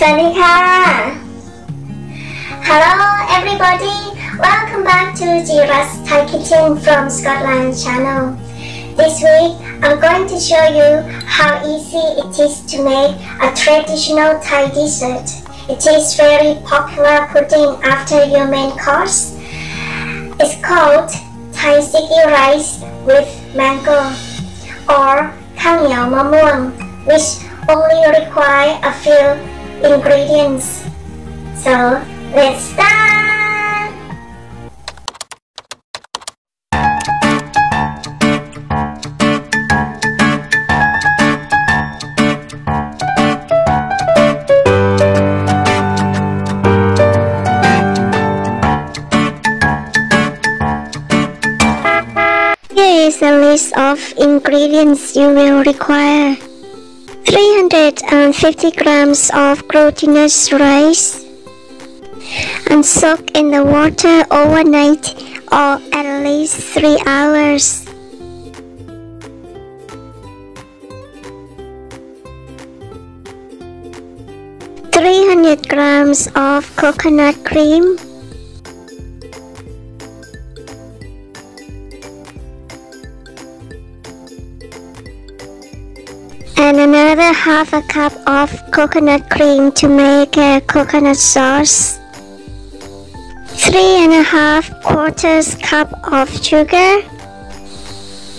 สวัสดีค่ะ Hello everybody, welcome back to Jira's Thai Kitchen from Scotland channel. This week I'm going to show you how easy it is to make a traditional Thai dessert. It is very popular pudding after your main course. It's called Thai sticky rice with mango or ข้าวเหนียวมะม่วง which only require a few ingredients. So let's start. Here is a list of ingredients you will require. 350 grams of glutinous rice and soak in the water overnight or at least 3 hours. 300 grams of coconut cream, and another half a cup of coconut cream to make a coconut sauce. 3.5 quarters cup of sugar,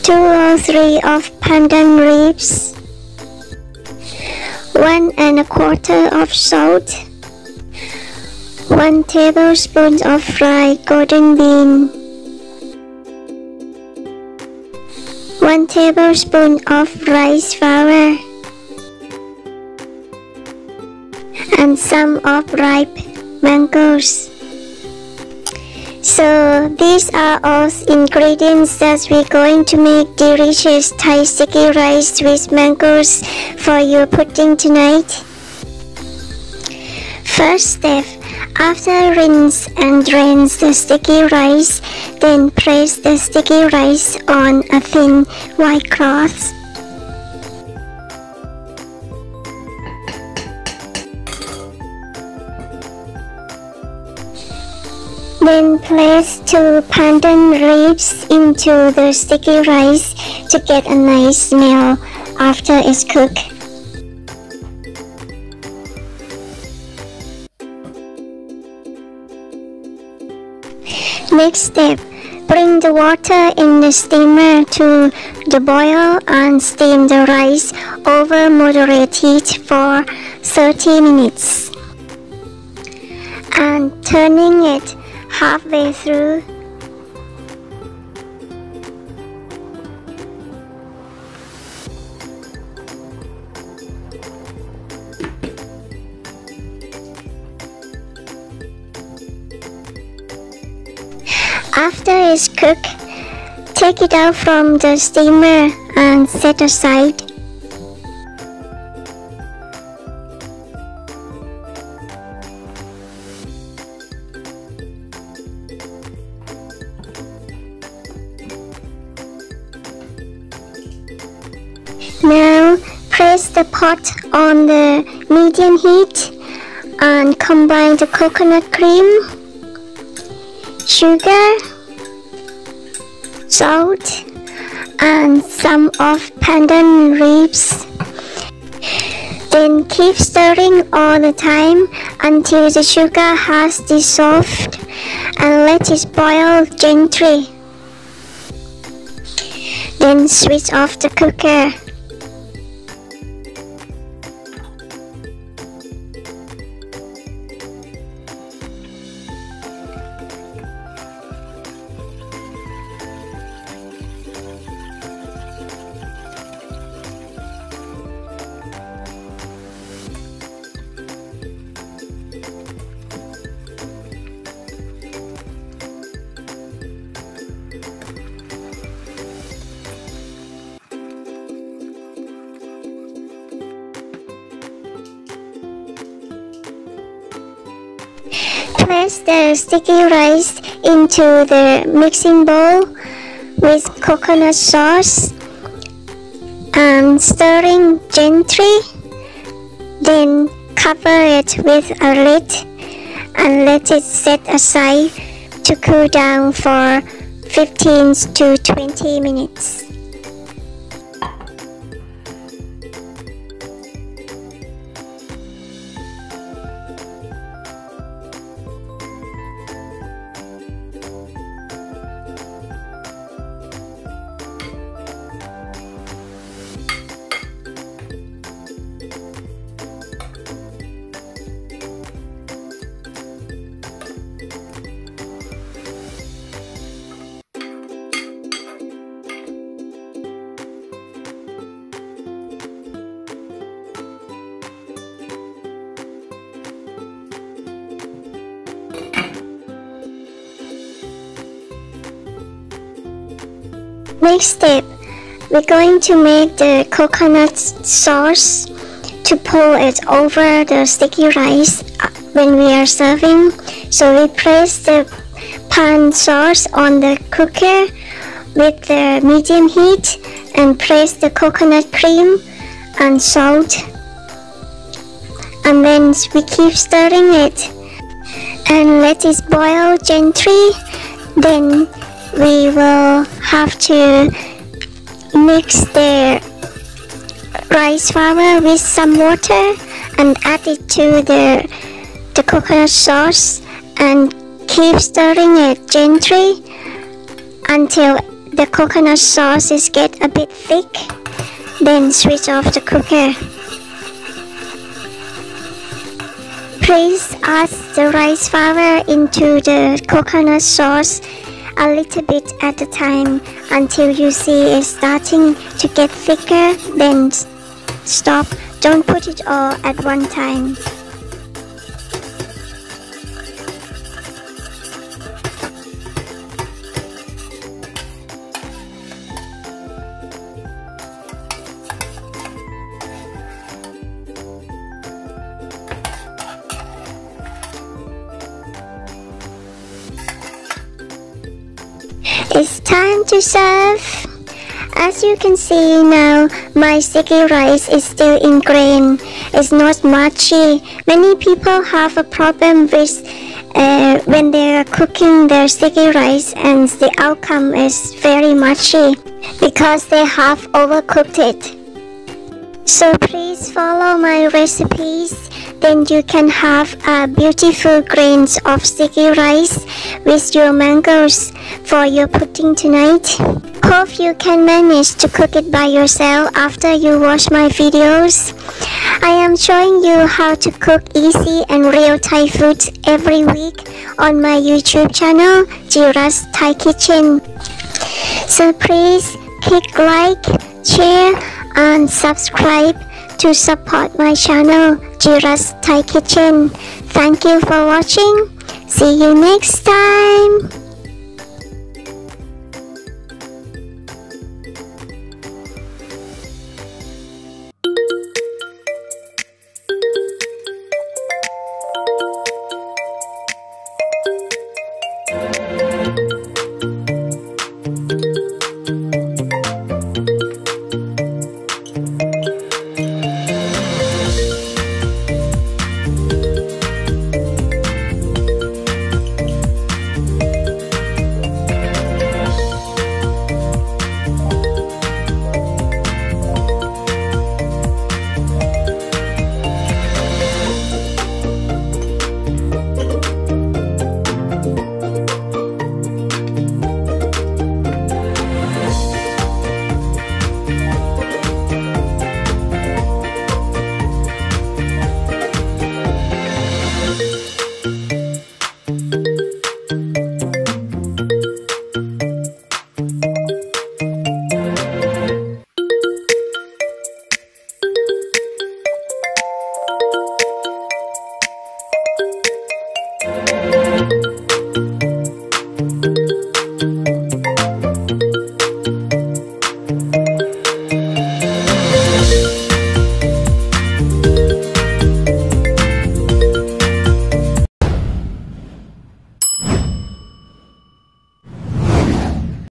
2 or 3 of pandan leaves, 1.25 of salt, 1 tablespoon of fried golden bean, 1 tablespoon of rice flour, and some of ripe mangoes. So these are all ingredients that we're going to make delicious Thai sticky rice with mangoes for your pudding tonight. First step, after rinse and drain the sticky rice, then place the sticky rice on a thin white cloth. Then place 2 pandan leaves into the sticky rice to get a nice smell after it's cooked. Next step, bring the water in the steamer to the boil and steam the rice over moderate heat for 30 minutes. And turning it halfway through. After it's cooked, take it out from the steamer and set aside. Now place the pot on the medium heat and combine the coconut cream, sugar, salt, and some of pandan leaves. Then keep stirring all the time until the sugar has dissolved and let it boil gently. Then switch off the cooker. Place the sticky rice into the mixing bowl with coconut sauce and stirring gently. Then cover it with a lid and let it set aside to cool down for 15 to 20 minutes. Next step, we're going to make the coconut sauce to pour it over the sticky rice when we are serving. So we place the pan sauce on the cooker with the medium heat and place the coconut cream and salt, and then we keep stirring it and let it boil gently. Then we will have to mix the rice flour with some water and add it to the coconut sauce and keep stirring it gently until the coconut sauce is get a bit thick. Then switch off the cooker. Please add the rice flour into the coconut sauce a little bit at a time until you see it starting to get thicker. Then stop. Don't put it all at one time. It's time to serve. As you can see now, my sticky rice is still in grain. It's not mushy. Many people have a problem with when they are cooking their sticky rice and the outcome is very mushy because they have overcooked it. So please follow my recipes, then you can have beautiful grains of sticky rice with your mangoes for your pudding tonight. Hope you can manage to cook it by yourself after you watch my videos. I am showing you how to cook easy and real Thai foods every week on my YouTube channel, Jira's Thai Kitchen. So please click like, share and subscribe to support my channel, Jira's Thai Kitchen. Thank you for watching. See you next time.